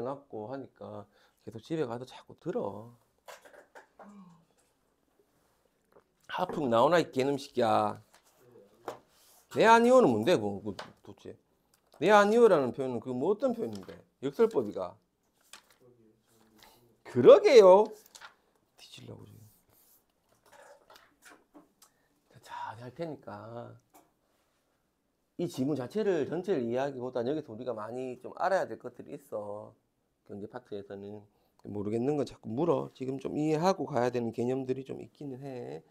놨고 하니까 계속 집에 가도 자꾸 들어. 하풍 나오나 이 개놈식이야. 내 아니오는 뭔데 그 도대체? 내 아니오라는 표현은 그 뭐 어떤 표현인데? 역설법이가. 그러게요. 뒤질라고 그래. 자, 할 테니까 이 지문 자체를 전체를 이해하기보다 여기서 우리가 많이 좀 알아야 될 것들이 있어. 경제 파트에서는 모르겠는 거 자꾸 물어. 지금 좀 이해하고 가야 되는 개념들이 좀 있기는 해.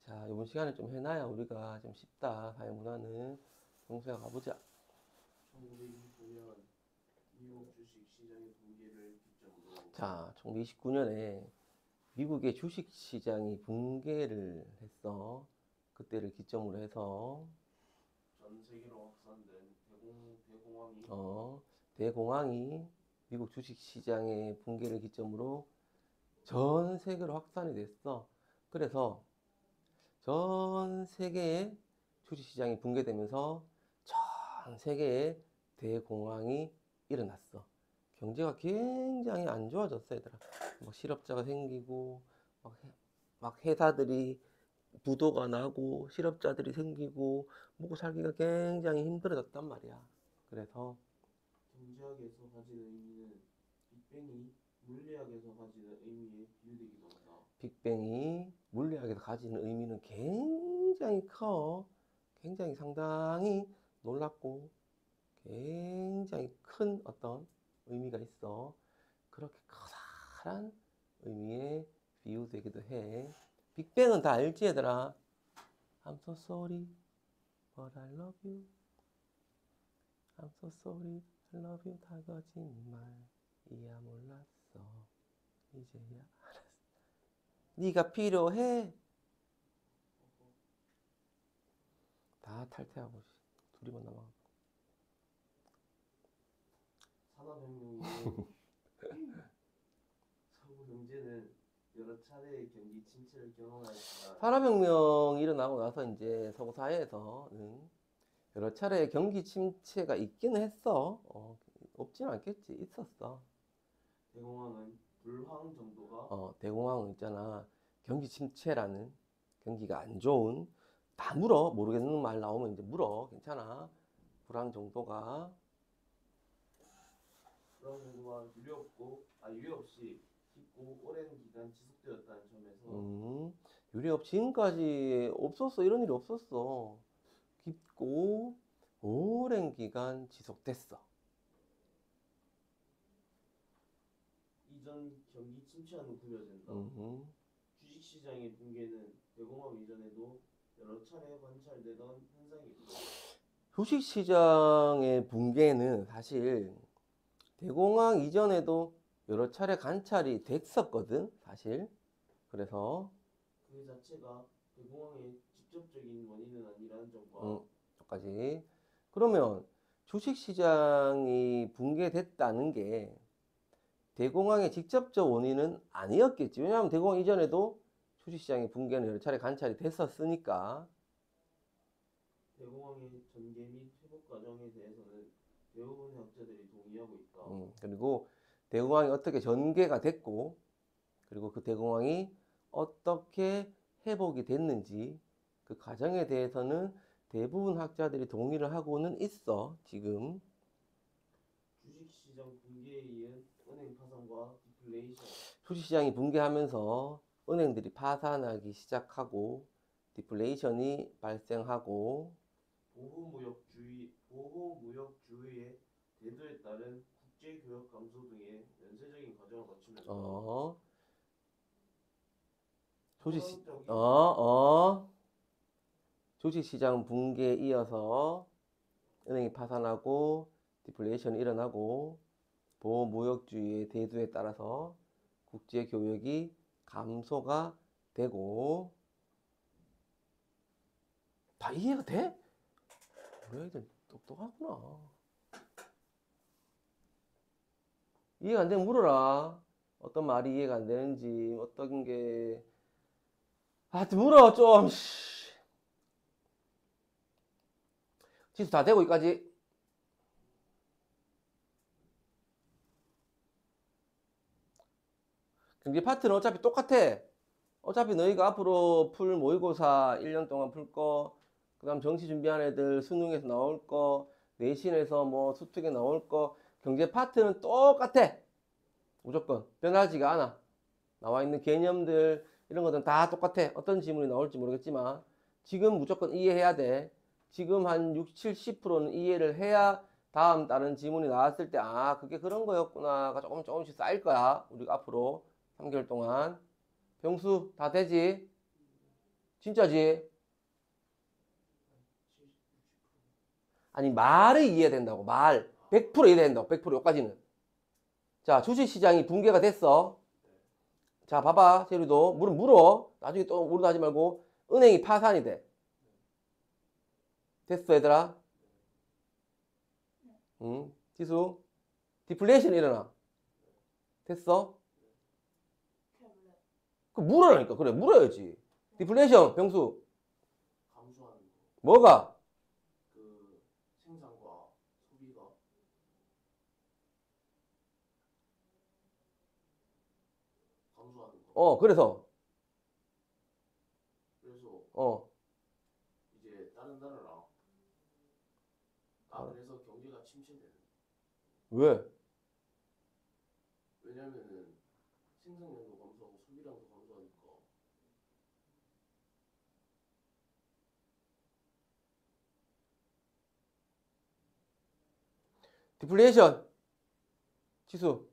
자, 이번 시간에 좀 해놔야 우리가 좀 쉽다. 사회문화는. 동수야 가보자. 1929년 미국 주식 시장의 붕괴를 기점으로 자, 1929년에 미국의 주식 시장이 붕괴를 했어. 그때를 기점으로 해서 전 세계로 확산된 대공황이 대공황이 미국 주식 시장의 붕괴를 기점으로 전 세계로 확산이 됐어. 그래서 전 세계의 주식 시장이 붕괴되면서 전 세계에 대공황이 일어났어. 경제가 굉장히 안 좋아졌어, 얘들아. 막 실업자가 생기고, 막 회사들이 부도가 나고, 실업자들이 생기고, 먹고 살기가 굉장히 힘들어졌단 말이야. 그래서 경제학에서 가지는 의미는 빅뱅이 물리학에서 가지는 의미에 비유되기도 한다. 빅뱅이 물리학에서 가지는 의미는 굉장히 커. 굉장히 상당히 놀랍고, 굉장히 큰 어떤 의미가 있어. 그렇게 커다란 의미에 비유되기도 해. 빅뱅은 다 알지, 얘들아? I'm so sorry, but I love you. I'm so sorry, I love you. 다 거짓말. 이야 몰랐어. 이제야 알았어. 네가 필요해. 다 탈퇴하고 둘이만 남아. 산업혁명 이후 서구 경제는 여러 차례의 경기 침체를 경험하였지만 산업혁명 일어나고 나서 이제 서구 사회에서는 여러 차례 경기 침체가 있기는 했어. 없진 않겠지. 있었어. 대공황은 불황 정도가 대공황은 있잖아. 경기 침체라는 경기가 안 좋은 다 물어. 모르겠는 말 나오면 이제 물어. 괜찮아. 불황 정도가 유례 없이 깊고 오랜 기간 지속되었다는 점에서 유례 없이 지금까지 없었어. 이런 일이 없었어. 깊고 오랜 기간 지속됐어. 이전 경기 침체와는 구별된다. 주식시장의 붕괴는 대공황 이전에도 여러 차례 관찰되던 현상이고 주식시장의 붕괴는 사실 대공황 이전에도 여러 차례 관찰이 됐었거든, 사실. 그래서 그 자체가 대공황의 직접적인 원인은 아니라는 점과 여기까지. 그러면 주식시장이 붕괴됐다는 게 대공황의 직접적 원인은 아니었겠지. 왜냐하면 대공황 이전에도 주식시장의 붕괴는 여러 차례 관찰이 됐었으니까. 대공황의 전개 및 회복 과정에 대해서는 대부분의 학자들이 동의하고 있다. 그리고 대공황이 어떻게 전개가 됐고, 그리고 그 대공황이 어떻게 회복이 됐는지 그 과정에 대해서는 대부분 학자들이 동의를 하고는 있어, 지금. 주식시장 붕괴에 이은 은행 파산과 디플레이션. 주식시장이 붕괴하면서 은행들이 파산하기 시작하고 디플레이션이 발생하고 보호무역주의의 대두에 따른 국제교역 감소 등의 연쇄적인 과정을 거치면서 주식시장 붕괴에 이어서 은행이 파산하고 디플레이션이 일어나고 보호무역주의의 대두에 따라서 국제교역이 감소가 되고. 다 이해가 돼? 우리 아이들 똑똑하구나. 이해가 안 되면 물어라. 어떤 말이 이해가 안 되는지, 어떤 게. 하여튼 물어, 좀. 지수 다 되고, 여기까지. 경제 파트는 어차피 똑같아. 어차피 너희가 앞으로 풀 모의고사 1년 동안 풀 거, 그 다음 정시 준비한 애들 수능에서 나올 거, 내신에서 뭐 수특에 나올 거, 경제 파트는 똑같아. 무조건 변하지가 않아. 나와 있는 개념들 이런 것들은 다 똑같아. 어떤 지문이 나올지 모르겠지만 지금 무조건 이해해야 돼. 지금 한 60, 70%는 이해를 해야 다음 다른 지문이 나왔을 때 아 그게 그런 거였구나가 조금씩 쌓일 거야. 우리가 앞으로 3개월 동안. 병수 다 되지? 진짜지? 아니 말을 이해된다고 말 100% 이해된다고 100% 여기까지는. 자 주식시장이 붕괴가 됐어. 자 봐봐 세리도 물어 나중에 또 물어 하지 말고 은행이 파산이 돼. 됐어 얘들아? 응 지수 디플레이션 일어나. 됐어? 그 물어라니까. 그래 물어야지. 디플레이션 병수 감소하는 거. 뭐가? 그 생산과 소비가 감소하는 거. 그래서 그래서 이제 다른 나라랑 그래서 경제가 침체되는. 왜? 왜냐면은 생산량도 감소하고 소비량도 감소하니까. 디플레이션 지수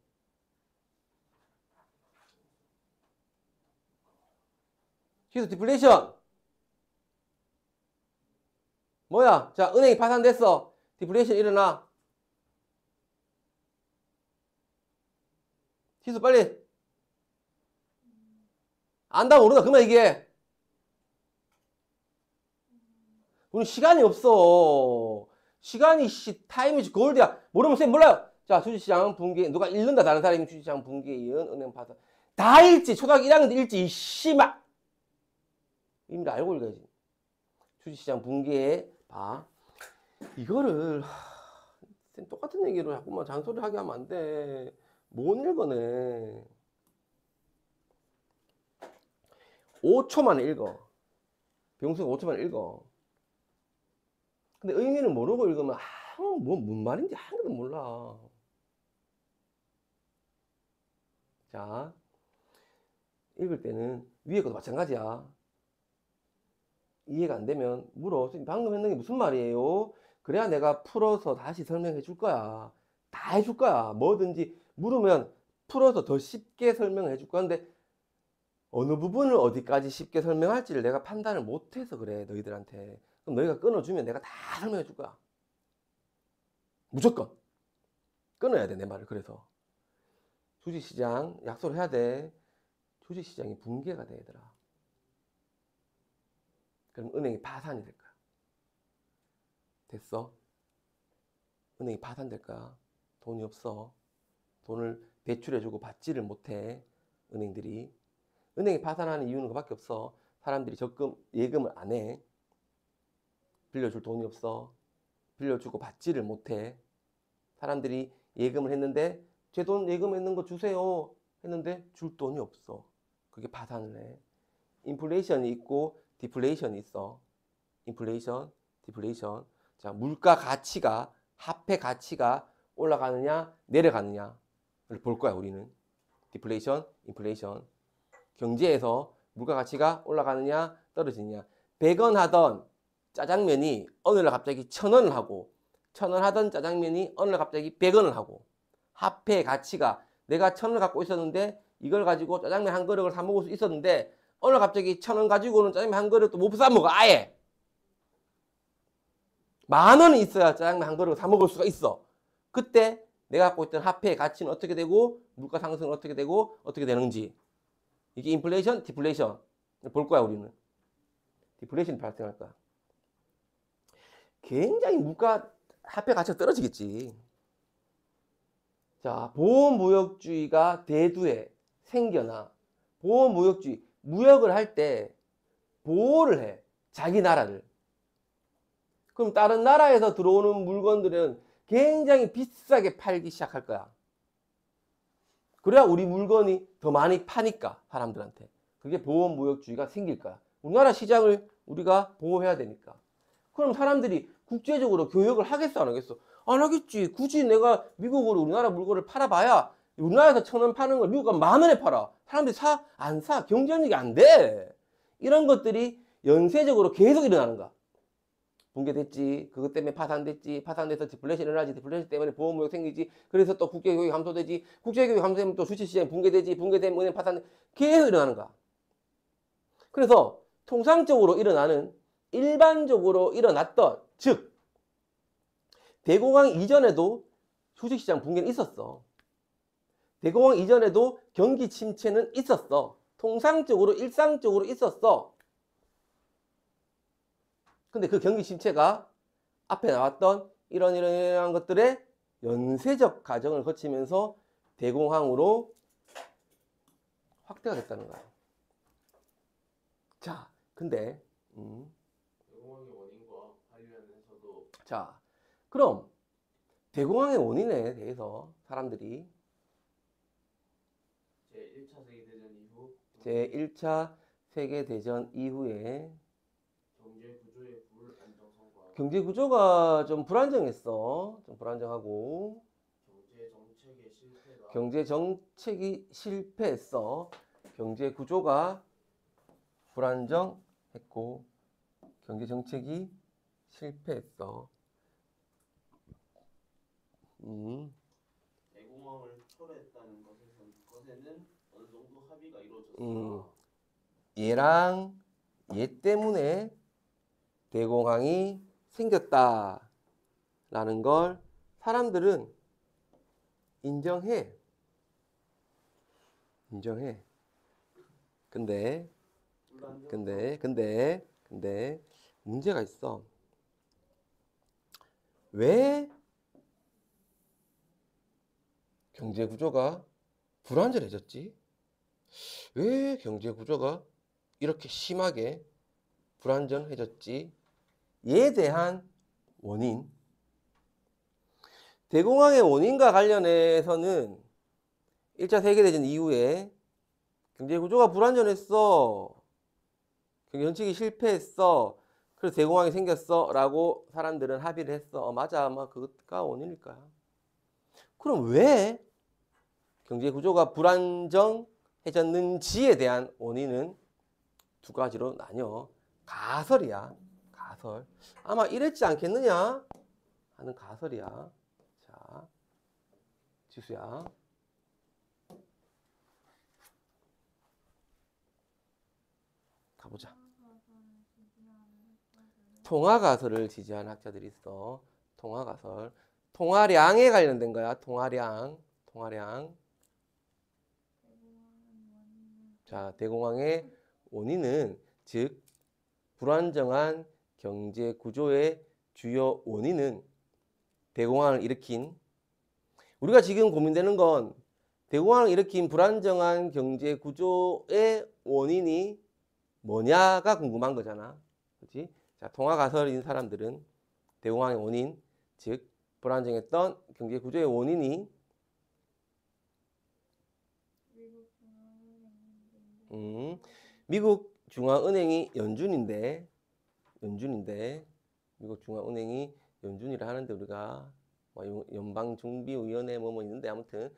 디플레이션 뭐야? 자 은행이 파산됐어. 디플레이션 일어나. 지수 빨리 안다 모르다 그만 얘기해. 우리 시간이 없어. 시간이 타임이지 골드야. 모르면 쌤 몰라요. 자 주식시장 붕괴 누가 읽는다. 다른 사람이 주식시장 붕괴에 이은 은행 파산 다 읽지. 초등학교 1학년 때 읽지. 이 씨발 이미 알고 읽어야지. 주식시장 붕괴에 봐. 이거를 쌤 똑같은 얘기로 자꾸만 잔소리 하게 하면 안 돼. 못 읽어내. 5초만 읽어. 병수가 5초만 읽어. 근데 의미를 모르고 읽으면 뭔 말인지 하나도 몰라. 자 읽을 때는 위에 것도 마찬가지야. 이해가 안 되면 물어. 선생님 방금 했는 게 무슨 말이에요? 그래야 내가 풀어서 다시 설명해 줄 거야. 다 해줄 거야. 뭐든지 물으면 풀어서 더 쉽게 설명해 줄 거야. 근데 어느 부분을 어디까지 쉽게 설명할지를 내가 판단을 못해서 그래 너희들한테. 그럼 너희가 끊어주면 내가 다 설명해 줄 거야. 무조건 끊어야 돼 내 말을. 그래서 주식시장 약속을 해야 돼. 주식시장이 붕괴가 돼 얘들아. 그럼 은행이 파산이 될 거야. 됐어? 은행이 파산될 거야. 돈이 없어. 돈을 대출해주고 받지를 못해. 은행들이. 은행이 파산하는 이유는 그밖에 없어. 사람들이 적금, 예금을 안 해. 빌려줄 돈이 없어. 빌려주고 받지를 못해. 사람들이 예금을 했는데 제 돈 예금했는 거 주세요 했는데 줄 돈이 없어. 그게 파산을 해. 인플레이션이 있고 디플레이션이 있어. 인플레이션, 디플레이션. 자, 물가 가치가, 화폐 가치가 올라가느냐, 내려가느냐를 볼 거야, 우리는. 디플레이션, 인플레이션. 경제에서 물가 가치가 올라가느냐, 떨어지느냐. 100원 하던 짜장면이 어느 날 갑자기 1000원을 하고, 1000원 하던 짜장면이 어느 날 갑자기 100원을 하고, 화폐 가치가 내가 1000원을 갖고 있었는데 이걸 가지고 짜장면 한 그릇을 사 먹을 수 있었는데 어느 날 갑자기 1000원 가지고는 짜장면 한 그릇도 못 사 먹어. 아예. 10,000원이 있어야 짜장면 한 그릇을 사 먹을 수가 있어. 그때 내가 갖고 있던 화폐의 가치는 어떻게 되고 물가 상승은 어떻게 되고 어떻게 되는지. 이게 인플레이션, 디플레이션 볼 거야 우리는. 디플레이션이 발생할 거야. 굉장히 물가 화폐 가치가 떨어지겠지. 자, 보호무역주의가 대두에 생겨나. 보호무역주의. 무역을 할 때 보호를 해. 자기 나라를. 그럼 다른 나라에서 들어오는 물건들은 굉장히 비싸게 팔기 시작할 거야. 그래야 우리 물건이 더 많이 파니까 사람들한테. 그게 보호무역주의가 생길 거야. 우리나라 시장을 우리가 보호해야 되니까. 그럼 사람들이 국제적으로 교역을 하겠어 안 하겠어? 안 하겠지. 굳이 내가 미국으로 우리나라 물건을 팔아봐야 우리나라에서 1,000원 파는 걸 미국 가면 10,000원에 팔아. 사람들이 사? 안 사. 경쟁력이 안 돼. 이런 것들이 연쇄적으로 계속 일어나는 거야. 붕괴됐지. 그것 때문에 파산됐지. 파산돼서 디플레이션 일어나지. 디플레이션 때문에 보호무역 생기지. 그래서 또 국제교육이 감소되지. 국제교육이 감소되면 또 주식시장이 붕괴되지. 붕괴되면 은행 파산. 계속 일어나는 거야. 그래서 통상적으로 일어나는 일반적으로 일어났던 즉 대공황 이전에도 주식시장 붕괴는 있었어. 대공황 이전에도 경기 침체는 있었어. 통상적으로 일상적으로 있었어. 근데 그 경기 침체가 앞에 나왔던 이런 것들의 연쇄적 과정을 거치면서 대공황으로 확대가 됐다는 거야. 자, 근데 대공황의 원인과 관련해서도 자, 그럼 대공황의 원인에 대해서 사람들이 제1차 세계대전 이후 제1차 세계대전 이후에 경제 구조의 불안정성과 경제 구조가 좀 불안정했어. 좀 불안정하고 경제 정책의 실패가 경제 정책이 실패했어. 경제 구조가 불안정했고 경제 정책이 실패했어. 대공황을 초래했다는 것에는 어느 정도 합의가 이루어졌으나 얘랑 얘 때문에 대공황이 생겼다라는 걸 사람들은 인정해. 근데 문제가 있어. 왜 경제 구조가 불안정해졌지? 왜 경제 구조가 이렇게 심하게 불안정해졌지? 에 대한 원인. 대공황의 원인과 관련해서는 1차 세계대전 이후에 경제 구조가 불안정했어. 경제 정책이 실패했어. 그래서 대공황이 생겼어. 라고 사람들은 합의를 했어. 맞아. 아마 그것가 원인일 거야. 그럼 왜 경제 구조가 불안정해졌는지에 대한 원인은 두 가지로 나뉘어. 가설이야. 가설. 아마 이랬지 않겠느냐 하는 가설이야. 자, 지수야. 가보자. 통화가설을 지지하는 학자들이 있어. 통화가설. 통화량에 관련된 거야. 통화량. 자, 대공황의 원인은 즉 불안정한 경제 구조의 주요 원인은 대공황을 일으킨 우리가 지금 고민되는 건 대공황을 일으킨 불안정한 경제 구조의 원인이 뭐냐가 궁금한 거잖아. 그렇지? 자, 통화가설인 사람들은 대공황의 원인, 즉 불안정했던 경제 구조의 원인이 미국 중앙은행이 연준인데 미국 중앙은행이 연준이라 하는데 우리가 연방준비위원회 뭐 있는데 아무튼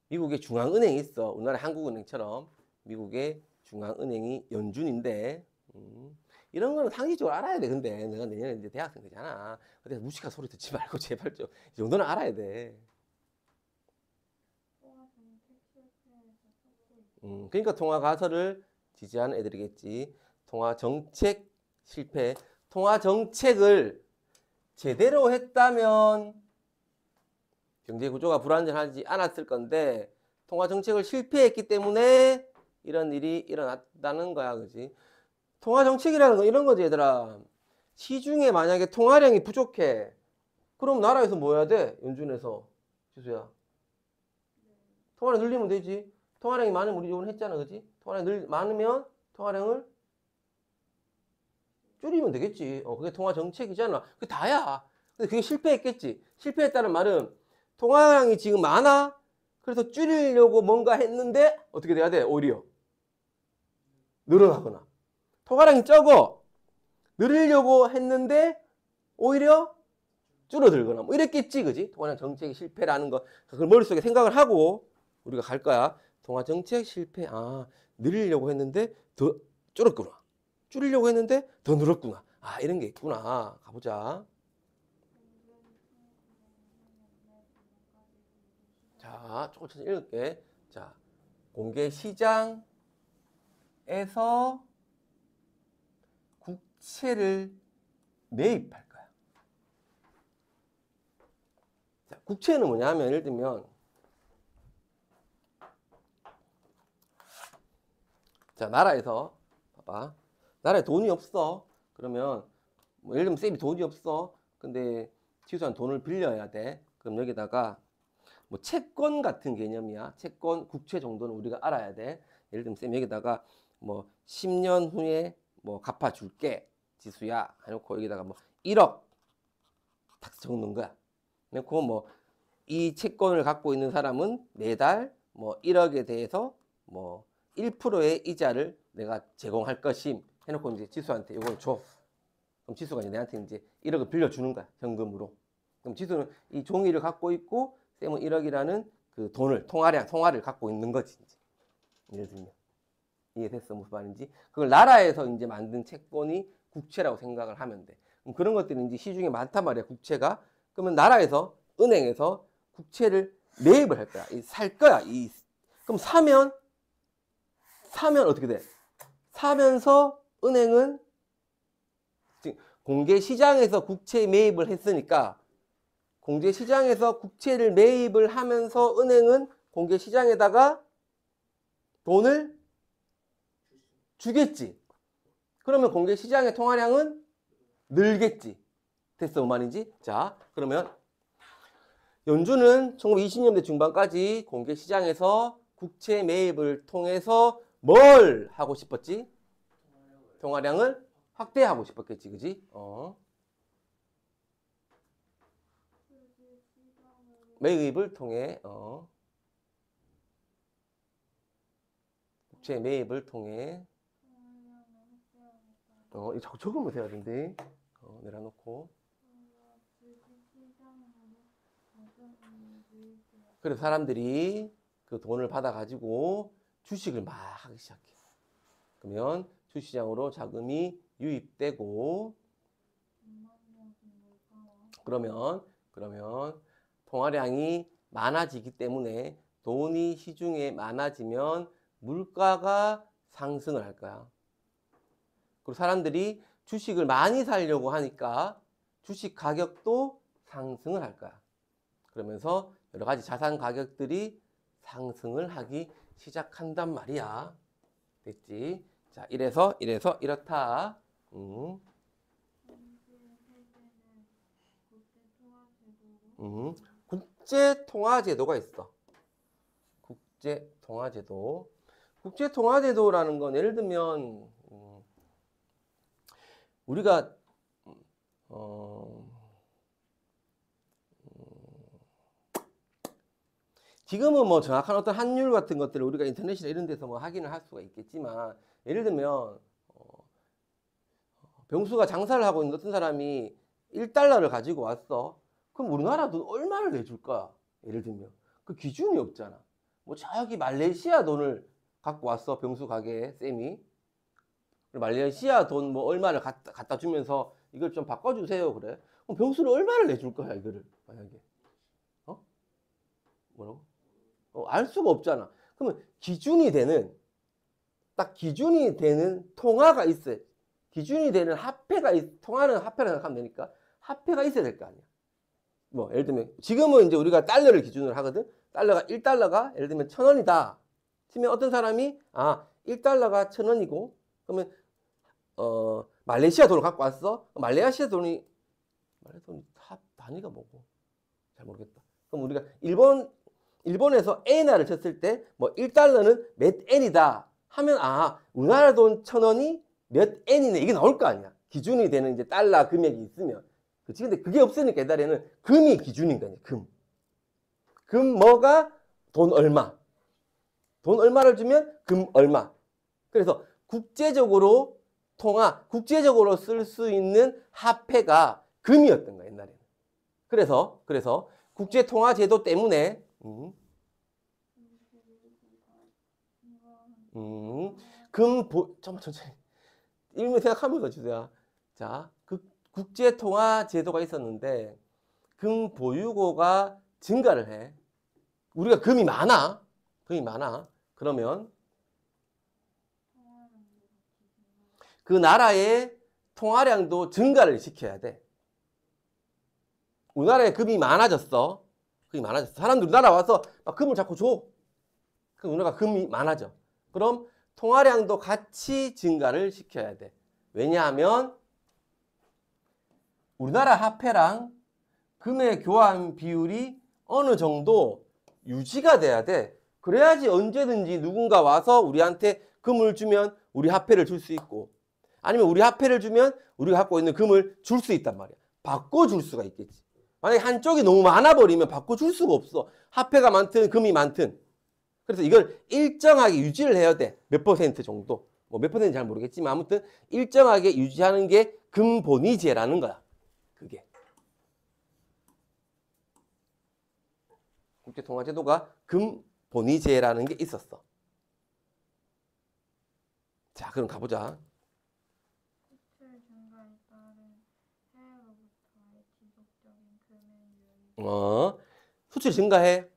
미국의 중앙은행이 있어. 우리나라 한국은행처럼 미국의 중앙은행이 연준인데 이런 거는 상식적으로 알아야 돼. 근데 내가 내년에 이제 대학생 되잖아. 그래서 무식한 소리 듣지 말고 제발 좀 이 정도는 알아야 돼. 그러니까 통화 가설을 지지하는 애들이겠지. 통화 정책 실패. 통화 정책을 제대로 했다면 경제 구조가 불안정하지 않았을 건데 통화 정책을 실패했기 때문에 이런 일이 일어났다는 거야. 그지? 통화 정책이라는 건 이런 거지, 얘들아. 시중에 만약에 통화량이 부족해. 그럼 나라에서 뭐 해야 돼? 연준에서. 지수야. 통화량 늘리면 되지. 통화량이 많으면 우리 이번에 했잖아. 그지? 통화량이 많으면 통화량을 줄이면 되겠지. 그게 통화 정책이잖아. 그게 다야. 근데 그게 실패했겠지. 실패했다는 말은 통화량이 지금 많아? 그래서 줄이려고 뭔가 했는데 어떻게 돼야 돼? 오히려 늘어나거나. 통화량이 적어. 늘리려고 했는데 오히려 줄어들거나 뭐 이랬겠지, 그지? 통화량 정책이 실패라는 거 그걸 머릿속에 생각을 하고 우리가 갈 거야. 통화 정책 실패. 아, 늘리려고 했는데 더 줄었구나. 줄이려고 했는데 더 늘었구나. 아, 이런 게 있구나. 가보자. 자, 조금 천천히 읽을게. 자, 공개 시장에서 국채를 매입할 거야. 자, 국채는 뭐냐면 예를 들면 자, 나라에서 봐봐. 나라에 돈이 없어. 그러면 뭐 예를 들면 쌤이 돈이 없어. 근데 지수한 돈을 빌려야 돼. 그럼 여기다가 뭐 채권 같은 개념이야. 채권, 국채 정도는 우리가 알아야 돼. 예를 들면 쌤 여기다가 뭐 10년 후에 뭐 갚아줄게 지수야 해놓고 여기다가 뭐 1억 딱 적는 거야. 그리고 뭐 이 채권을 갖고 있는 사람은 매달 뭐 1억에 대해서 뭐 1%의 이자를 내가 제공할 것임 해놓고 이제 지수한테 이걸 줘. 그럼 지수가 이제 내한테 이제 1억을 빌려주는 거야. 현금으로. 그럼 지수는 이 종이를 갖고 있고 쌤은 1억이라는 그 돈을 통화를 갖고 있는 거지. 이제. 예를 들면 이해됐어 무슨 말인지. 그걸 나라에서 이제 만든 채권이 국채라고 생각을 하면 돼. 그럼 그런 것들이 이제 시중에 많단 말이야. 국채가. 그러면 나라에서 은행에서 국채를 매입을 할 거야. 살 거야. 그럼 사면 어떻게 돼? 사면서 은행은 지금 공개 시장에서 국채 매입을 했으니까 공개 시장에서 국채를 매입을 하면서 은행은 공개 시장에다가 돈을 주겠지. 그러면 공개 시장의 통화량은 늘겠지. 됐어, 뭔 말인지? 자, 그러면 연준은 1920년대 중반까지 공개 시장에서 국채 매입을 통해서 뭘 하고 싶었지? 통화량을 확대하고 싶었겠지, 그지? 매입을 통해, 국채 매입을 통해, 이거 자꾸 적으면서 해야 된대. 내려놓고. 그래서 사람들이 그 돈을 받아가지고 주식을 막 하기 시작해. 그러면 주시장으로 자금이 유입되고, 그러면 통화량이 많아지기 때문에 돈이 시중에 많아지면 물가가 상승을 할 거야. 그리고 사람들이 주식을 많이 사려고 하니까 주식 가격도 상승을 할 거야. 그러면서 여러 가지 자산 가격들이 상승을 하기 시작한단 말이야. 됐지? 자, 이래서 이렇다. 국제통화제도가 있어. 국제통화제도. 국제통화제도라는 건 예를 들면 우리가 지금은 뭐 정확한 어떤 환율 같은 것들을 우리가 인터넷이나 이런 데서 뭐 확인을 할 수가 있겠지만 예를 들면 병수가 장사를 하고 있는 어떤 사람이 1달러를 가지고 왔어. 그럼 우리나라 돈 얼마를 내줄까? 예를 들면 그 기준이 없잖아. 뭐 저기 말레이시아 돈을 갖고 왔어. 병수 가게에 쌤이. 말레이시아 돈 뭐 얼마를 갖다 주면서 이걸 좀 바꿔주세요. 그래. 그럼 병수는 얼마를 내줄 거야 이거를 만약에. 뭐라고? 알 수가 없잖아. 그러면 기준이 되는 통화가 있어요. 기준이 되는 화폐가 통화는 화폐라 생각하면 되니까 화폐가 있어야 될 거 아니야. 뭐 예를 들면 지금은 이제 우리가 달러를 기준으로 하거든. 1달러가 예를 들면 1,000원이다. 치면 어떤 사람이 1달러가 1,000원이고 그러면 말레이시아 돈을 갖고 왔어. 말레이시아 돈이 단위가 뭐고? 잘 모르겠다. 그럼 우리가 일본에서 엔화를 쳤을 때 뭐 1달러는 몇 엔이다 하면 우리나라 돈 1,000원이 몇 엔이네 이게 나올 거 아니야. 기준이 되는 이제 달러 금액이 있으면. 그치? 근데 그게 없으니까 옛날에는 금이 기준인 거냐. 금 뭐가 돈 얼마. 돈 얼마를 주면 금 얼마. 그래서 국제적으로 국제적으로 쓸 수 있는 화폐가 금이었던 거야, 옛날에는. 그래서 국제통화제도 때문에 좀만 천천히. 1분 생각하면서 주세요. 자, 그 국제통화제도가 있었는데 금 보유고가 증가를 해. 우리가 금이 많아. 그러면 그 나라의 통화량도 증가를 시켜야 돼. 우리나라에 금이 많아졌어. 사람들이 나라 와서 막 금을 자꾸 줘. 그럼 우리나라가 금이 많아져. 그럼 통화량도 같이 증가를 시켜야 돼. 왜냐하면 우리나라 화폐랑 금의 교환 비율이 어느 정도 유지가 돼야 돼. 그래야지 언제든지 누군가 와서 우리한테 금을 주면 우리 화폐를 줄 수 있고, 아니면 우리 화폐를 주면 우리가 갖고 있는 금을 줄 수 있단 말이야. 바꿔줄 수가 있겠지. 만약에 한쪽이 너무 많아버리면 바꿔줄 수가 없어. 화폐가 많든 금이 많든. 그래서 이걸 일정하게 유지를 해야 돼. 몇 퍼센트 정도. 뭐 몇 퍼센트 잘 모르겠지만 아무튼 일정하게 유지하는 게 금본위제라는 거야. 그게. 국제통화제도가 금본위제라는 게 있었어. 자, 그럼 가보자. 수출 증가에 따른 해외로부터의 지속적인 금의 유입. 수출 증가해.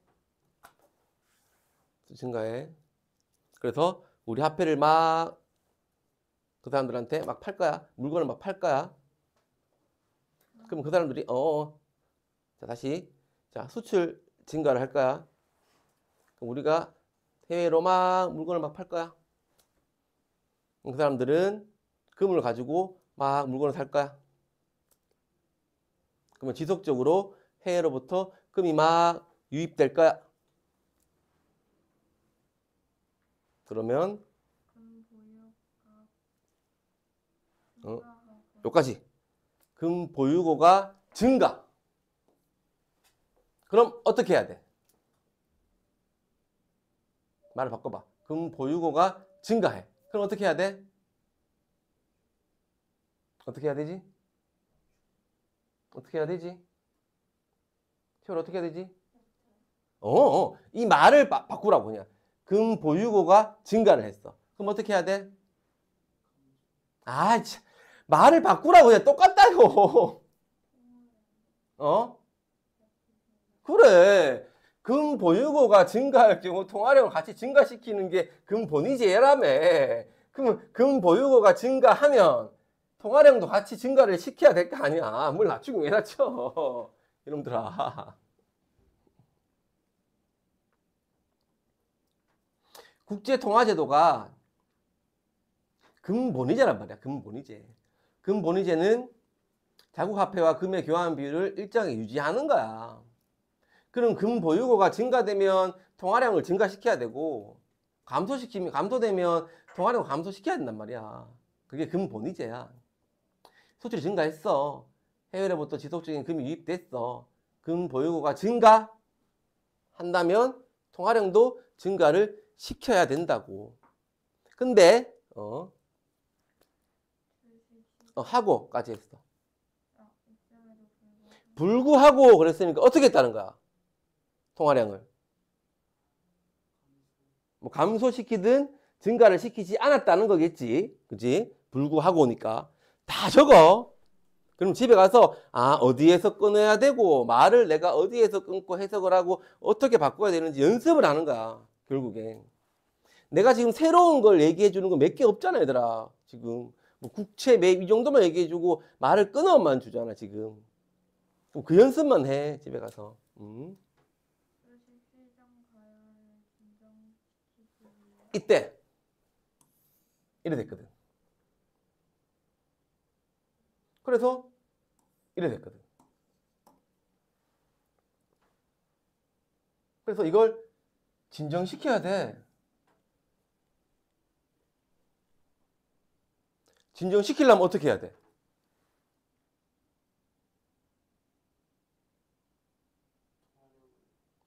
그래서 우리 화폐를 막 그 사람들한테 막 팔 거야. 물건을 막 팔 거야. 그럼 그 사람들이 자, 다시. 자, 수출 증가를 할 거야. 그럼 우리가 해외로 막 물건을 막 팔 거야. 그 사람들은 금을 가지고 막 물건을 살 거야. 그러면 지속적으로 해외로부터 금이 막 유입될 거야. 그러면 금 보유가 증가하고 여기까지. 금 보유고가 증가. 그럼 어떻게 해야 돼? 말을 바꿔봐. 금 보유고가 증가해. 그럼 어떻게 해야 돼? 어떻게 해야 되지? 세월 어떻게 해야 되지? 이 말을 바꾸라고 그냥. 금 보유고가 증가를 했어. 그럼 어떻게 해야 돼? 참. 말을 바꾸라고 그냥 똑같다고. 그래. 금 보유고가 증가할 경우 통화량을 같이 증가시키는 게 금본위제라며. 그럼 금 보유고가 증가하면 통화량도 같이 증가를 시켜야 될 거 아니야. 뭘 낮추고 왜 낮춰. 이놈들아. 국제통화제도가 금본위제란 말이야. 금본위제는 자국화폐와 금의 교환 비율을 일정하게 유지하는 거야. 그럼 금 보유고가 증가되면 통화량을 증가시켜야 되고, 감소되면 통화량을 감소시켜야 된단 말이야. 그게 금본위제야. 수출이 증가했어. 해외로부터 지속적인 금이 유입됐어. 금 보유고가 증가한다면 통화량도 증가를 시켜야 된다고. 근데 하고까지 했어. 불구하고 그랬으니까 어떻게 했다는 거야? 통화량을 뭐 감소시키든 증가를 시키지 않았다는 거겠지. 그치? 불구하고니까 다 적어. 그럼 집에 가서 어디에서 끊어야 되고 말을 내가 어디에서 끊고 해석을 하고 어떻게 바꿔야 되는지 연습을 하는 거야. 결국엔 내가 지금 새로운 걸 얘기해 주는 거 몇 개 없잖아, 얘들아. 지금 뭐 국채 매입 이 정도만 얘기해 주고 말을 끊어만 주잖아, 지금. 그 연습만 해, 집에 가서. 주식시장 가열을 진정시키기 위해 이때 이래 됐거든. 그래서 이래 됐거든. 그래서 이걸 진정시켜야 돼. 진정시키려면 어떻게 해야 돼?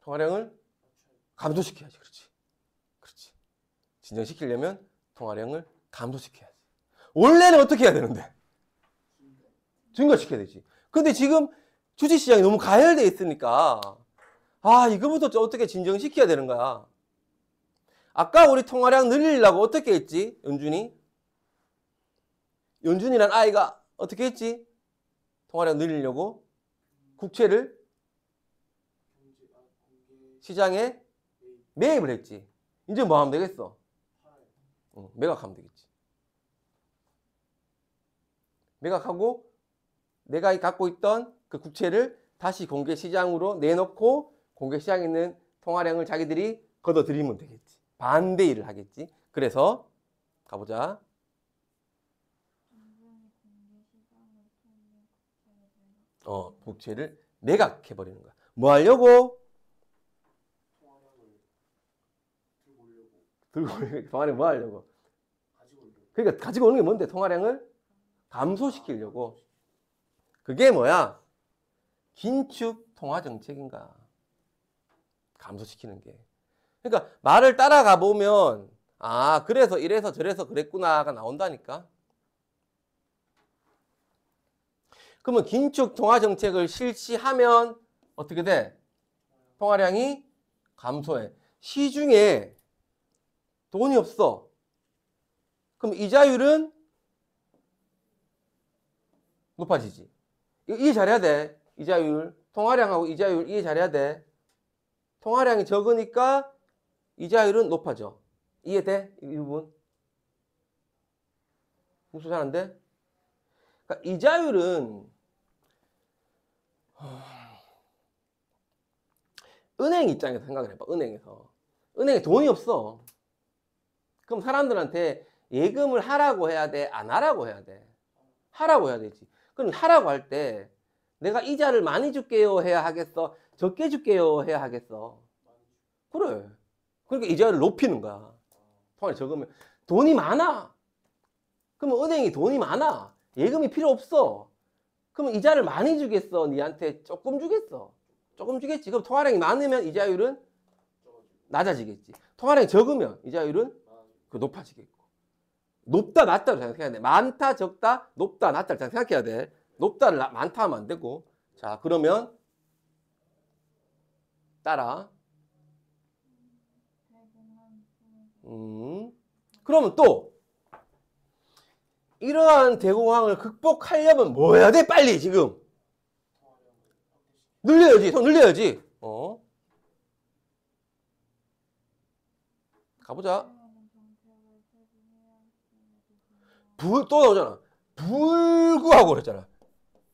통화량을 감소시켜야지. 그렇지. 그렇지. 진정시키려면 통화량을 감소시켜야지. 원래는 어떻게 해야 되는데? 증가시켜야 되지. 근데 지금 주식시장이 너무 가열돼 있으니까 이거부터 좀 어떻게 진정시켜야 되는 거야. 아까 우리 통화량 늘리려고 어떻게 했지? 연준이란 아이가 어떻게 했지? 통화량 늘리려고 국채를 시장에 매입을 했지. 이제 뭐 하면 되겠어? 매각하면 되겠지. 매각하고 내가 갖고 있던 그 국채를 다시 공개 시장으로 내놓고 공개 시장에 있는 통화량을 자기들이 걷어들이면 되겠지. 반대 일을 하겠지. 그래서 가보자. 국채를 매각해 버리는 거야. 뭐 하려고? 통화량 뭐 하려고? 그러니까 가지고 오는 게 뭔데? 통화량을 감소시키려고. 그게 뭐야? 긴축 통화 정책인가? 감소시키는 게. 그러니까 말을 따라가 보면 그래서 이래서 저래서 그랬구나가 나온다니까. 그러면 긴축 통화 정책을 실시하면 어떻게 돼? 통화량이 감소해. 시중에 돈이 없어. 그럼 이자율은 높아지지. 이거 이해 잘해야 돼. 이자율. 통화량하고 이자율 이해 잘해야 돼. 통화량이 적으니까 이자율은 높아져. 이해돼? 이 부분? 무슨 잘 안 돼? 그러니까 이자율은 은행 입장에서 생각을 해봐. 은행에 돈이 없어. 그럼 사람들한테 예금을 하라고 해야 돼? 안 하라고 해야 돼? 하라고 해야 되지. 그럼 하라고 할 때 내가 이자를 많이 줄게요 해야 하겠어? 적게 줄게요 해야 하겠어? 그래. 그러니까 이자를 높이는 거야. 통화를 적으면 돈이 많아. 그러면 은행이 돈이 많아. 예금이 필요 없어. 그러면 이자를 많이 주겠어? 니한테 조금 주겠어? 조금 주겠지. 그럼 통화량이 많으면 이자율은 낮아지겠지. 통화량이 적으면 이자율은 높아지겠고. 높다 낮다로 생각해야 돼. 많다 적다 높다 낮다를 생각해야 돼. 높다를 많다 하면 안 되고. 자, 그러면 따라. 그러면 또 이러한 대공황을 극복하려면 뭐 해야 돼? 빨리 지금 늘려야지. 더 늘려야지. 가보자. 또 나오잖아. 불구하고 그랬잖아.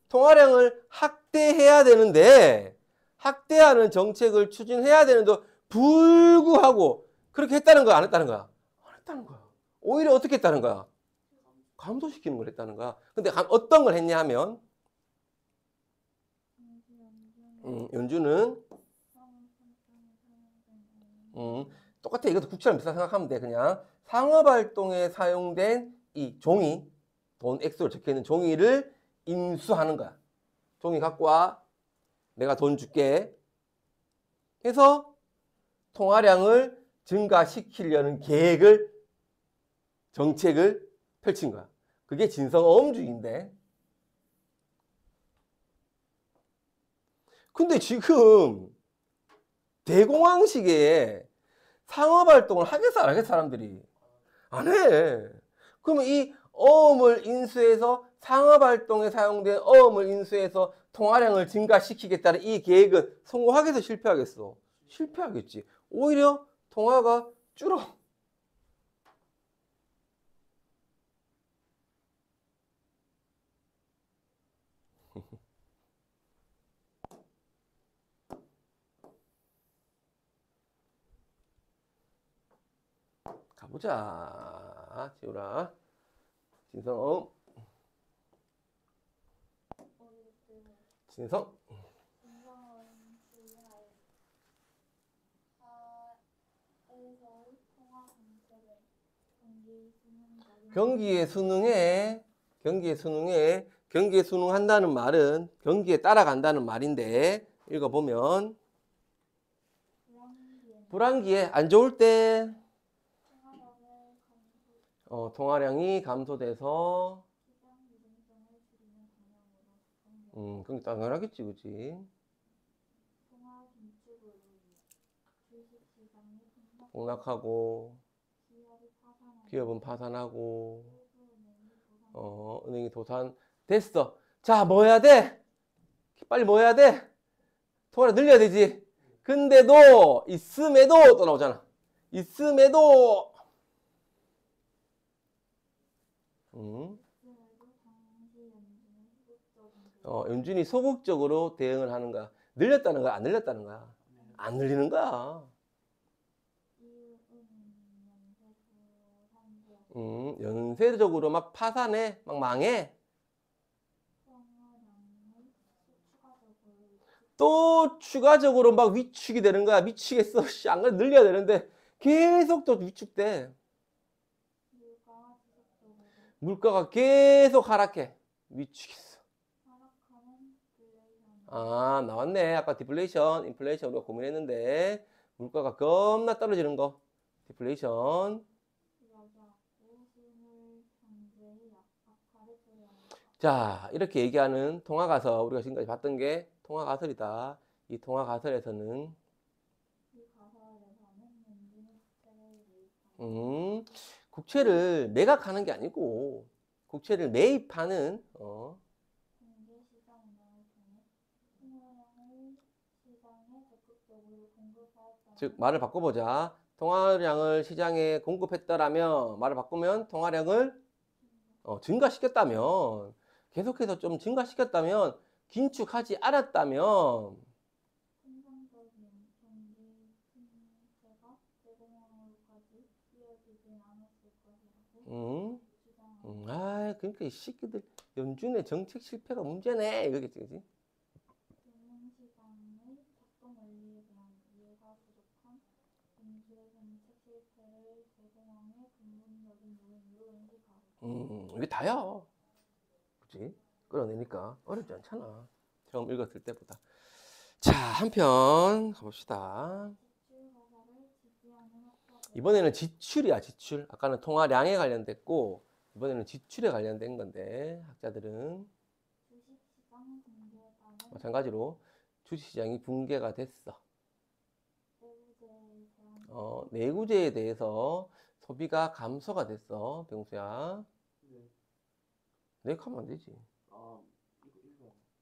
통화량을 확대해야 되는데 확대하는 정책을 추진해야 되는데 불구하고 그렇게 했다는 거야? 안 했다는 거야? 안 했다는 거야. 오히려 어떻게 했다는 거야? 감소시키는 걸 했다는 거야. 근데 어떤 걸 했냐 하면 연준은 똑같아. 이것도 국채랑 비슷하게 생각하면 돼. 그냥 상업활동에 사용된 이 종이, 돈 액수로 적혀있는 종이를 인수하는 거야. 종이 갖고 와. 내가 돈 줄게. 해서 통화량을 증가시키려는 정책을 펼친 거야. 그게 진성어음주의인데. 근데 지금 대공황 시기에 상업활동을 하겠어 안 하겠어 사람들이? 안 해. 그러면 이 어음을 인수해서 상업활동에 사용된 어음을 인수해서 통화량을 증가시키겠다는 이 계획은 성공하겠어 실패하겠어? 실패하겠지. 오히려 통화가 줄어. 가보자. 지우라. 진성. 진성. 경기에 수능한다는 말은 경기에 따라간다는 말인데 읽어보면 불황기에 안 좋을 때 통화량을 감소, 통화량이 감소돼서 시장 유동성을 줄이는 방향으로 그게 당연하겠지, 그치? 통화 긴축으로 인해 주식 시장이 폭락하고 기업이 파산하고 기업은 파산하고 일부 은행이 도산 은행이 도산 됐어. 자, 뭐 해야 돼? 빨리 뭐 해야 돼? 통화를 늘려야 되지. 근데도 있음에도 또 나오잖아. 있음에도 그래도 당시 연준은 소극적인 연준이 소극적으로 대응을 하는 거야. 늘렸다는 거야? 안 늘렸다는 거야? 안 늘리는 거야. 이유는 연쇄적으로 막 파산해, 막 망해. 또 추가적으로 막 위축이 되는 거야. 미치겠어. 씨, 안 그래 늘려야 되는데 계속 또 위축돼. 물가가 계속 하락해. 미치겠어. 아, 나왔네. 아까 디플레이션, 인플레이션 우리가 고민했는데 물가가 겁나 떨어지는 거. 디플레이션. 자, 이렇게 얘기하는 통화가설, 우리가 지금까지 봤던 게 통화가설이다. 이 통화가설에서는 국채를 매각하는 게 아니고 국채를 매입하는 즉 말을 바꿔보자. 통화량을 시장에 공급했더라면 말을 바꾸면 통화량을 증가시켰다면 계속해서 좀 증가시켰다면 긴축하지 않았다면 그러니까 이 새끼들 연준의 정책 실패가 문제네 이거겠지, 그지? 이게 다야, 그지? 끌어내니까 어렵지 않잖아. 처음 읽었을 때보다. 자, 한편 가봅시다. 이번에는 지출이야, 지출. 아까는 통화량에 관련됐고 이번에는 지출에 관련된 건데 학자들은 마찬가지로 주식시장이 붕괴가 됐어. 내구재에 대해서 소비가 감소가 됐어, 병수야. 네, 하면 안 되지. 이거.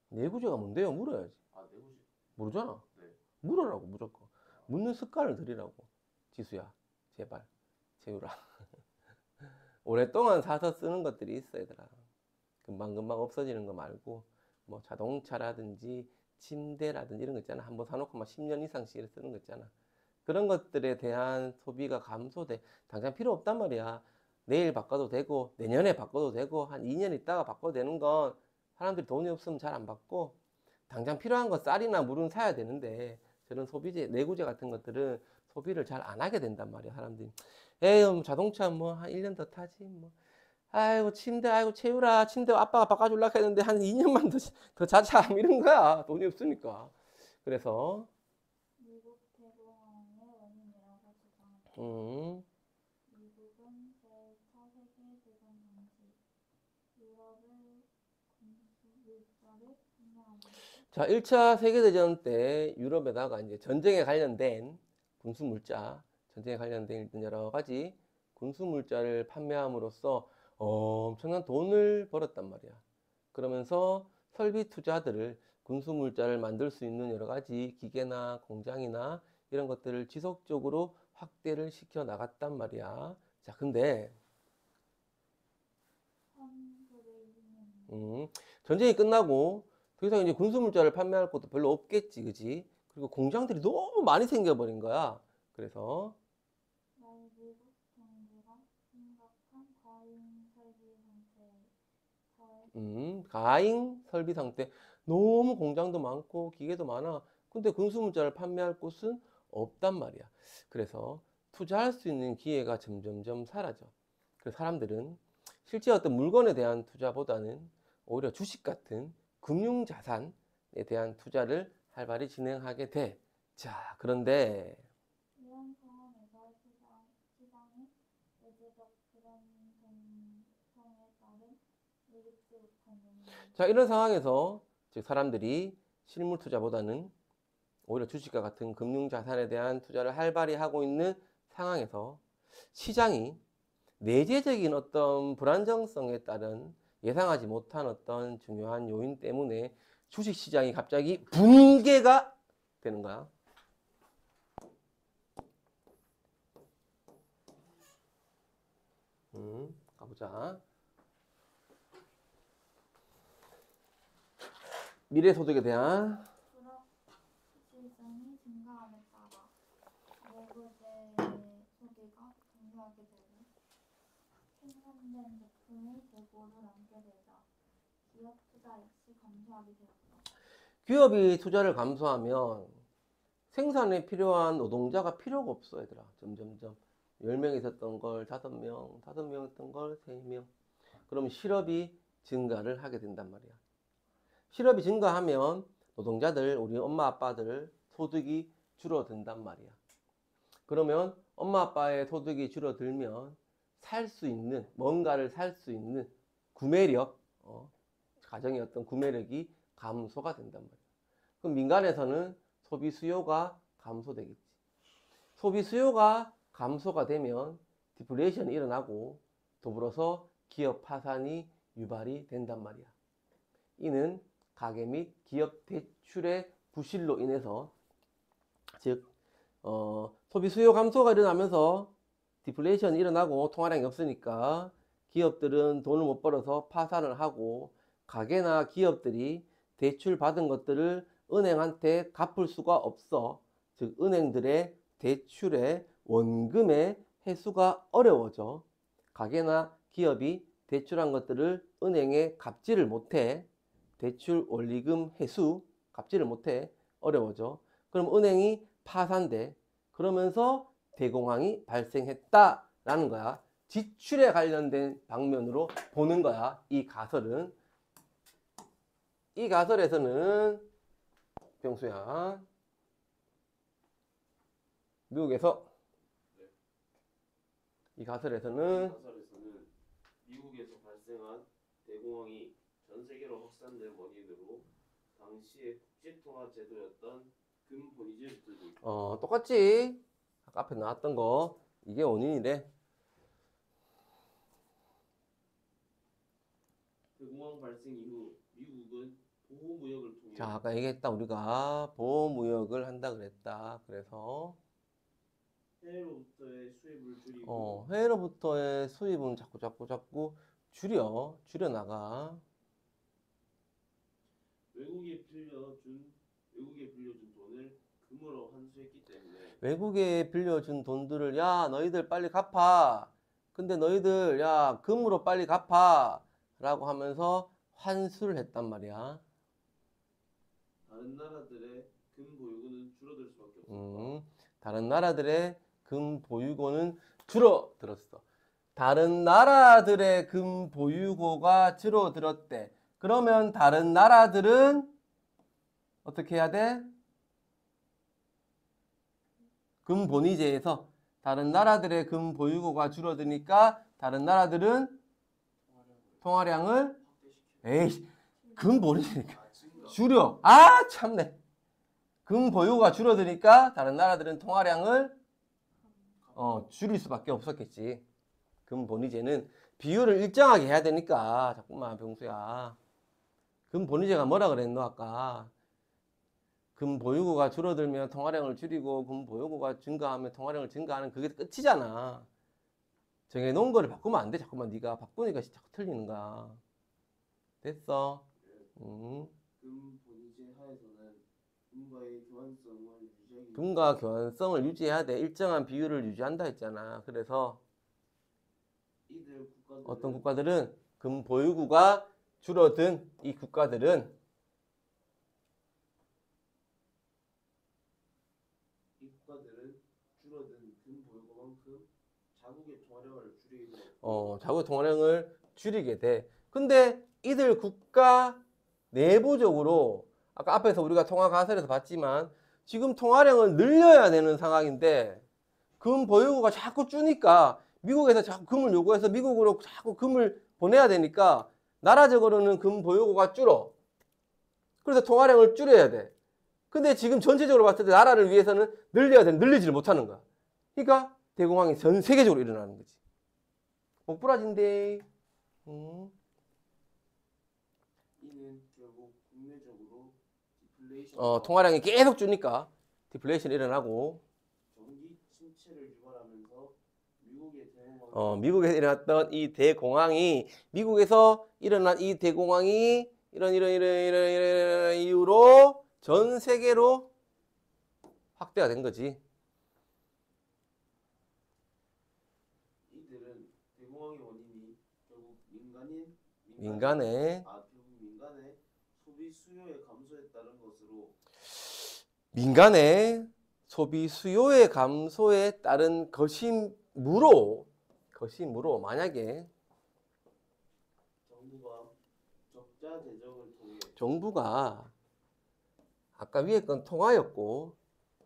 내구재가 뭔데요? 물어야지. 내구시. 모르잖아. 네. 물어라고, 무조건. 묻는 습관을 들이라고. 지수야, 제발. 재우라. 오랫동안 사서 쓰는 것들이 있어, 얘들아. 금방금방 없어지는 거 말고, 뭐 자동차라든지 침대라든지 이런 거 있잖아. 한번 사놓고 막 10년 이상씩 쓰는 거 있잖아. 그런 것들에 대한 소비가 감소돼. 당장 필요 없단 말이야. 내일 바꿔도 되고, 내년에 바꿔도 되고, 한 2년 있다가 바꿔도 되는 건 사람들이 돈이 없으면 잘 안 받고, 당장 필요한 건 쌀이나 물은 사야 되는데, 저런 소비재, 내구재 같은 것들은 소비를 잘 안 하게 된단 말이야, 사람들이. 에휴, 자동차 뭐 한 1년 더 타지, 뭐. 아이고, 침대, 아이고, 채우라. 침대 아빠가 바꿔주려고 했는데 한 2년만 더 자자. 이런 거야. 돈이 없으니까. 그래서, 미국은 제1차 세계대전 당시 유럽의 군수물자를 판매하면서 자, 1차 세계대전 때 유럽에다가 이제 전쟁에 관련된 군수물자, 전쟁에 관련된 여러 가지 군수물자를 판매함으로써 엄청난 돈을 벌었단 말이야. 그러면서 설비 투자들을 군수물자를 만들 수 있는 여러 가지 기계나 공장이나 이런 것들을 지속적으로 확대를 시켜 나갔단 말이야. 자, 근데 1920년 전쟁이 끝나고 더 이상 이제 군수물자를 판매할 것도 별로 없겠지, 그지? 그리고 공장들이 너무 많이 생겨버린 거야. 그래서 미국 경제가 심각한 과잉 설비 상태에 처해 가잉 설비 상태. 너무 공장도 많고 기계도 많아. 근데 군수물자를 판매할 곳은 없단 말이야. 그래서 투자할 수 있는 기회가 점점점 사라져. 그래서 사람들은 실제 어떤 물건에 대한 투자보다는 오히려 주식 같은 금융자산에 대한 투자를 활발히 진행하게 돼. 자, 그런데 이런 경제적 불안정성에 따른 예기치 못한 영향. 자, 이런 상황에서 즉 사람들이 실물 투자보다는 오히려 주식과 같은 금융 자산에 대한 투자를 활발히 하고 있는 상황에서 시장이 내재적인 어떤 불안정성에 따른 예상하지 못한 어떤 중요한 요인 때문에 주식 시장이 갑자기 붕괴가 되는 거야. 가보자. 미래소득에 대한 불확실성이 증가함에 따라 외국의 소비가 감소하게 되고 생산된 제품의 재고를 남게 되자 기업 투자 역시 감소하게 되었다. 기업이 투자를 감소하면 생산에 필요한 노동자가 필요가 없어, 얘들아. 점점점 10명 있었던 걸 5명, 5명 있었던 걸 3명. 그러면 실업이 증가를 하게 된단 말이야. 실업이 증가하면 노동자들, 우리 엄마 아빠들 소득이 줄어든단 말이야. 그러면 엄마 아빠의 소득이 줄어들면 살 수 있는, 뭔가를 살 수 있는 구매력, 가정의 어떤 구매력이 감소가 된단 말이야. 그럼 민간에서는 소비 수요가 감소되겠지. 소비 수요가 감소가 되면 디플레이션이 일어나고 더불어서 기업 파산이 유발이 된단 말이야. 이는 가계 및 기업 대출의 부실로 인해서 즉 소비 수요 감소가 일어나면서 디플레이션이 일어나고 통화량이 없으니까 기업들은 돈을 못 벌어서 파산을 하고 가게나 기업들이 대출 받은 것들을 은행한테 갚을 수가 없어. 즉 은행들의 대출의 원금의 회수가 어려워져. 가게나 기업이 대출한 것들을 은행에 갚지를 못해. 대출 원리금 회수 갚지를 못해. 어려워져. 그럼 은행이 파산돼. 그러면서 대공황이 발생했다라는 거야. 지출에 관련된 방면으로 보는 거야. 이 가설은. 이 가설에서는 병수야, 미국에서 이 가설에서는 미국에서 발생한 대공황이 전 세계로 확산된 원인으로 당시의 국제통화 제도였던 금본위제를 들고 있다. 똑같지? 아까 앞에 나왔던 거 이게 원인이래. 대공황 발생 이후 미국은 보호무역을 통해 자, 아까 얘기했다. 우리가 보호무역을 한다 그랬다. 그래서 해외로부터의 수입을 줄이고 해외로부터의 수입은 자꾸 줄여나가. 외국에 빌려준 돈을 금으로 환수했기 때문에 외국에 빌려준 돈들을 야 너희들 빨리 갚아. 근데 너희들 야 금으로 빨리 갚아 라고 하면서 환수를 했단 말이야. 다른 나라들의 금 보유고는 줄어들 수밖에 없었다. 다른 나라들의 금 보유고는 줄어들었어. 다른 나라들의 금 보유고가 줄어들었대. 그러면 다른 나라들은 어떻게 해야 돼? 금 본위제에서 다른 나라들의 금 보유고가 줄어드니까 다른 나라들은 통화량을 에이 금 본위제니까 줄여. 아 참네. 금 보유고가 줄어드니까 다른 나라들은 통화량을 줄일 수밖에 없었겠지. 금 본위제는 비율을 일정하게 해야 되니까. 자꾸만 병수야. 금 본위제가 뭐라 그랬노 아까? 금 보유고가 줄어들면 통화량을 줄이고 금 보유고가 증가하면 통화량을 증가하는 그게 끝이잖아. 정해놓은 거를 바꾸면 안 돼. 자꾸만 네가 바꾸니까 자꾸 틀리는 거야. 됐어? 금 본위제 하에서는 금과의 교환성을 유지하기 금과 교환성을 유지해야 돼. 일정한 비율을 유지한다 했잖아. 그래서 이들 국가들은 어떤 국가들은 금 보유고가 줄어든 이 국가들은 줄어든 금 보유고만큼 자국의 통화량을 줄이게 돼. 자국 통화량을 줄이게 돼. 근데 이들 국가 내부적으로 아까 앞에서 우리가 통화 가설에서 봤지만 지금 통화량을 늘려야 되는 상황인데 금 보유고가 자꾸 주니까 미국에서 자꾸 금을 요구해서 미국으로 자꾸 금을 보내야 되니까 나라적으로는 금 보유고가 줄어. 그래서 통화량을 줄여야 돼. 근데 지금 전체적으로 봤을 때 나라를 위해서는 늘려야 돼. 늘리지를 못하는 거야. 그러니까 대공황이 전 세계적으로 일어나는 거지. 못 부러진대. 이는 결국 국내적으로 디플레이션, 통화량이 계속 주니까 디플레이션이 일어나고 경기 침체를 유발하면서 미국의 대공황, 미국에서 일어났던 이 대공황이 미국에서 일어난 이 대공황이 이런 이유로 전 세계로 확대가 된 거지. 이들은 대공황의 원인이 결국 민간의 소비 수요의 감소에 따른 것으로 민간의 소비 수요의 감소에 따른 것이므로 만약에 정부가 적자 재정을 통해 정부가 아까 위에 건 통화였고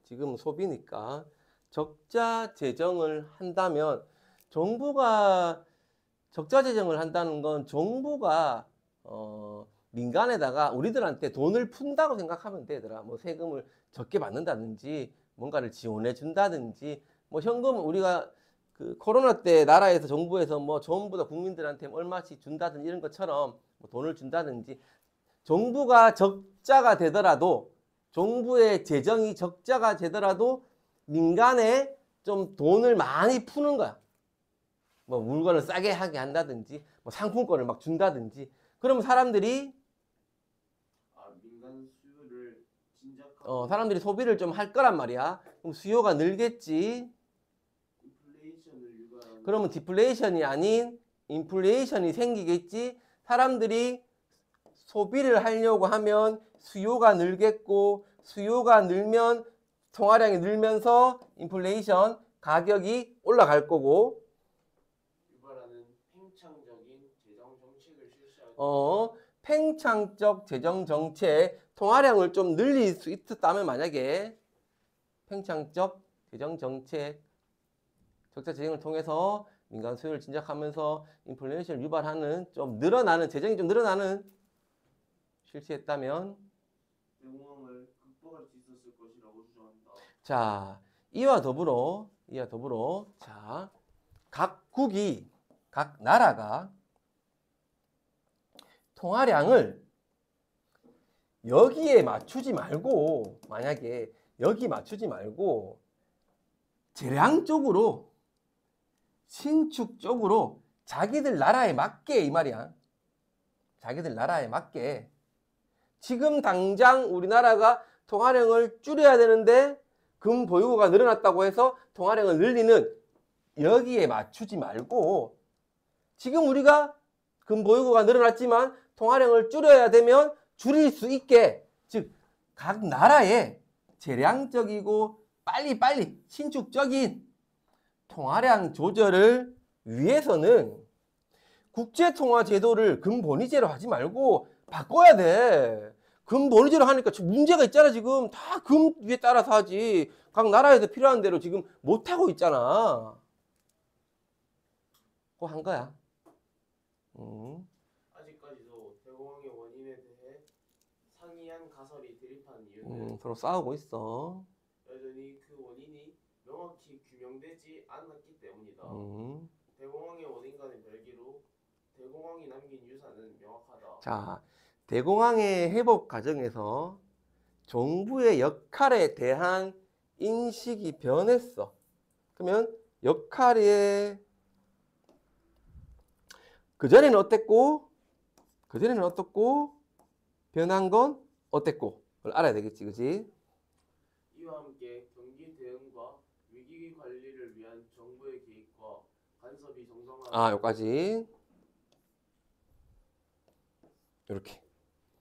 지금 소비니까 적자 재정을 한다면 정부가 적자 재정을 한다는 건 정부가 민간에다가 우리들한테 돈을 푼다고 생각하면 되더라. 뭐 세금을 적게 받는다든지 뭔가를 지원해 준다든지 뭐 현금 우리가 그 코로나 때 나라에서 정부에서 뭐 전부 다 국민들한테 얼마씩 준다든지 이런 것처럼 뭐 돈을 준다든지 정부가 적자가 되더라도 정부의 재정이 적자가 되더라도 민간에 좀 돈을 많이 푸는 거야. 뭐 물건을 싸게 하게 한다든지 뭐 상품권을 막 준다든지 그러면 사람들이 민간 수요를 진작하고 사람들이 소비를 좀 할 거란 말이야. 그럼 수요가 늘겠지. 인플레이션을 유발하는 그러면 디플레이션이 아닌 인플레이션이 생기겠지. 사람들이 소비를 하려고 하면 수요가 늘겠고 수요가 늘면 통화량이 늘면서 인플레이션 가격이 올라갈 거고 유발하는 팽창적인 재정 정책을 실시하기 팽창적 재정 정책 통화량을 좀 늘릴 수 있었다면 만약에 팽창적 재정 정책 적자 재정을 통해서 민간 수요를 진작하면서 인플레이션을 유발하는 좀 늘어나는 재정이 좀 늘어나는 실시했다면 대공황을 극복할 수 있었을 것이라고 주장한다. 자 이와 더불어 자 각 나라가 통화량을 여기에 맞추지 말고 만약에 여기 맞추지 말고 재량적으로 신축적으로 자기들 나라에 맞게 이 말이야. 자기들 나라에 맞게 지금 당장 우리나라가 통화량을 줄여야 되는데 금 보유고가 늘어났다고 해서 통화량을 늘리는 여기에 맞추지 말고 지금 우리가 금 보유고가 늘어났지만 통화량을 줄여야 되면 줄일 수 있게 즉 각 나라의 재량적이고 빨리 신축적인 통화량 조절을 위해서는 국제통화 제도를 금본위제로 하지 말고 바꿔야 돼. 금본위제로 하니까 문제가 있잖아. 지금 다 금 위에 따라서 하지. 각 나라에서 필요한 대로 지금 못하고 있잖아. 그거 한 거야. 아직까지도 대공황의 원인에 대해 상이한 가설이 대립한 이유는 서로 싸우고 있어. 여전히 그 원인이 명확히 규명되지 않았기 때문이다. 대공황의 원인과는 별개로 대공황이 남긴 유산은 명확하다. 자, 대공황의 회복 과정에서 정부의 역할에 대한 인식이 변했어. 그러면 역할의 그전에는 어땠고 변한 건 어땠고 그걸 알아야 되겠지, 그지? 이와 함께 경기 대응과 위기 관리를 위한 정부의 개입과 간섭이 정상화. 여기까지 이렇게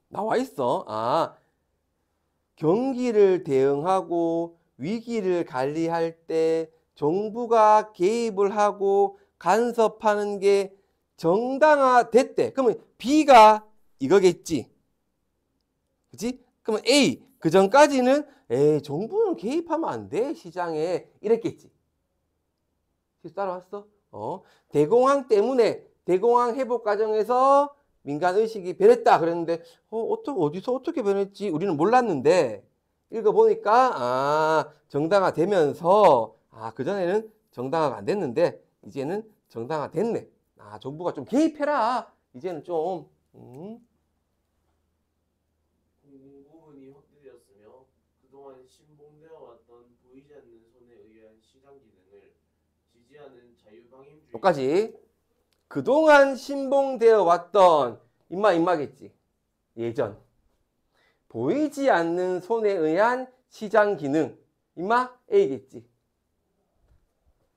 나와 있어. 경기를 대응하고 위기를 관리할 때 정부가 개입을 하고 간섭하는 게 정당화됐대. 그러면 B가 이거겠지. 그치? 그러면 A, 그 전까지는 정부는 개입하면 안 돼, 시장에. 이랬겠지. 따라왔어? 대공황 때문에 대공황 회복 과정에서 민간 의식이 변했다 그랬는데 어디서 어떻게 변했지 우리는 몰랐는데 읽어보니까 정당화되면서 그전에는 정당화가 안 됐는데 이제는 정당화 됐네. 정부가 좀 개입해라. 이제는 좀 공부문이 확대되었으며 그동안 신봉되어 왔던 보이지 않는 손에 의한 시장 기능을 지지하는 자유방임주의 여기까지. 그동안 신봉되어 왔던 임마겠지. 예전 보이지 않는 손에 의한 시장 기능 임마 A겠지.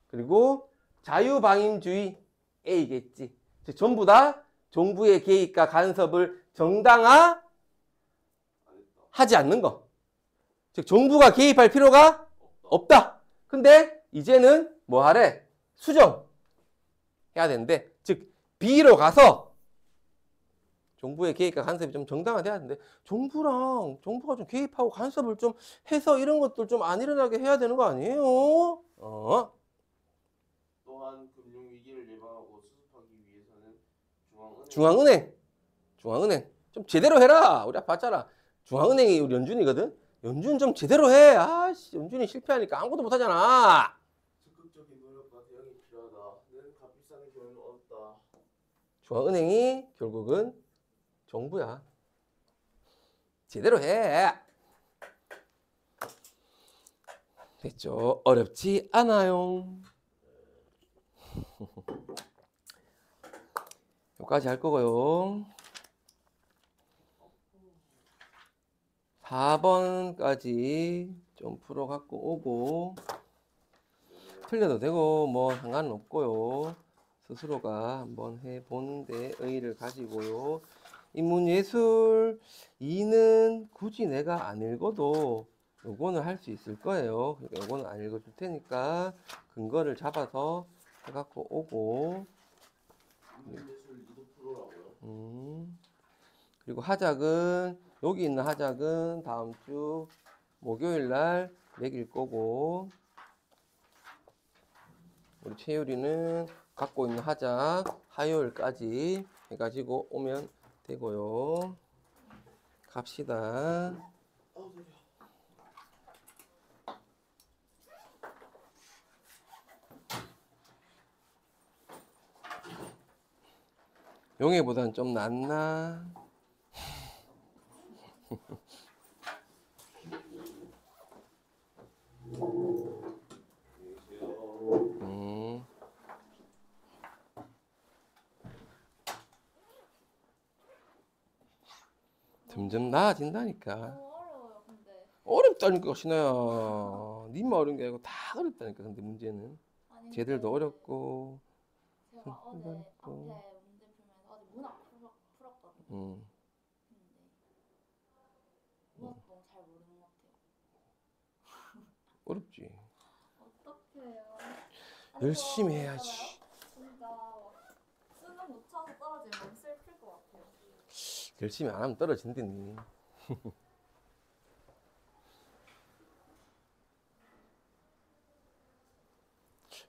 그리고 자유방임주의 A겠지. 즉 전부 다 정부의 개입과 간섭을 정당화하지 않는 거. 즉 정부가 개입할 필요가 없다. 근데 이제는 뭐 하래? 수정해야 되는데 즉 B로 가서 정부의 개입과 간섭이 좀 정당화돼야 되는데 정부가 좀 개입하고 간섭을 좀 해서 이런 것들 좀 안 일어나게 해야 되는 거 아니에요? 또한 금융위기를 예방하고 수습하기 위해서는 중앙은행 좀 제대로 해라. 우리 아까 봤잖아. 중앙은행이 우리 연준이거든. 연준 좀 제대로 해. 연준이 실패하니까 아무것도 못하잖아. 적극적인 노력과 대응이 필요하다. 는 값비싼 교훈을 얻었다. 중앙은행이 결국은 정부야. 제대로 해. 됐죠? 어렵지 않아요. 여기까지 할 거고요. 4번까지 좀 풀어갖고 오고 틀려도 되고 뭐 상관은 없고요. 스스로가 한번 해본 데 의의를 가지고요. 인문예술 2는 굳이 내가 안 읽어도 요거는 할 수 있을 거예요. 그러니까 요거는 안 읽어줄 테니까 근거를 잡아서 해갖고 오고 인문예술 2도 프로라고요? 그리고 하작은 여기 있는 하작은 다음 주 목요일 날 매길 거고 우리 채율이는 갖고 있는 하작 화요일까지 해가지고 오면 되고요. 갑시다. 용해보단 좀 낫나? 점점 나아진다니까. 너무 어려워요, 근데. 어렵다니까, 신아야. 니만 어려운 게 아니고 다 어렵다니까, 근데 문제는. 아니, 쟤들도 근데 어렵고. 제가 어제 앞에 문제 풀면서 어제 문학 풀었거든요. 근데 문학 너무 잘 모르는 것 같아요. 어렵지. 어떡해요. 열심히 저 해야지. 진짜 수능 못 쳐서 떨어지면 슬플 것 같아요. 열심히 안 하면 떨어진다니.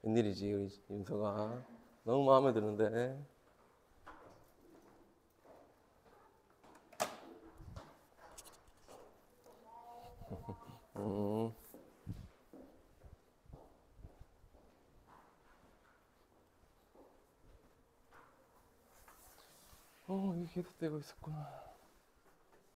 웬일이지, 우리 윤서가. 너무 마음에 드는데. 이게 계속되고 있었구나.